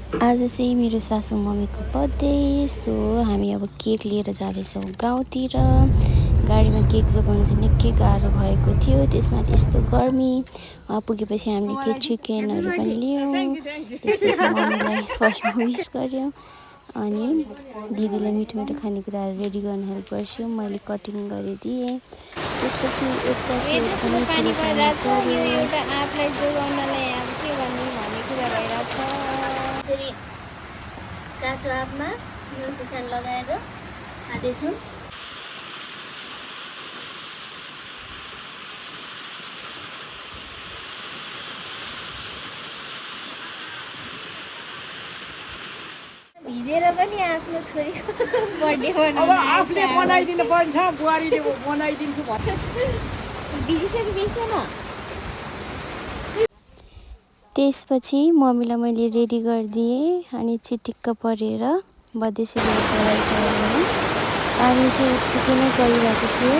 आज चाहिँ मेरो सासू मम्मीको बर्थडे, सो हामी अब केक लिएर जाँदैछौँ गाउँतिर। गाडीमा केक जोगाउनु चाहिँ निकै गाह्रो भएको थियो, त्यसमा यस्तो गर्मी। पुगेपछि हामीले केक चिकनहरू पनि लियौँ। त्यसपछि मम्मीलाई फर्स्टमा विस गऱ्यौँ, अनि दिदीलाई मिठो मिठो खानेकुराहरू रेडी गर्न हेल्प गर्छु। मैले कटिङ गरिदिएँ। त्यसपछि एउटा सेट पनि ठुलो खानु पर्यो। यसरी काँचो आँपमा नुन खुर्सानी लगाएर खाँदैछौँ। भिजेर पनि आफ्नो छोरीको बर्थडे अब आफूले बनाइदिनु पर्छ, बुहारीले बनाइदिन्छु भन्छ। भिजिसकेन। त्यसपछि मम्मीलाई मैले रेडी गरिदिएँ, अनि चिटिक्क परेर बर्थडे सेलिब्रेट गराइदिएँ। पानी चाहिँ उत्तिकै नै परिरहेको थियो।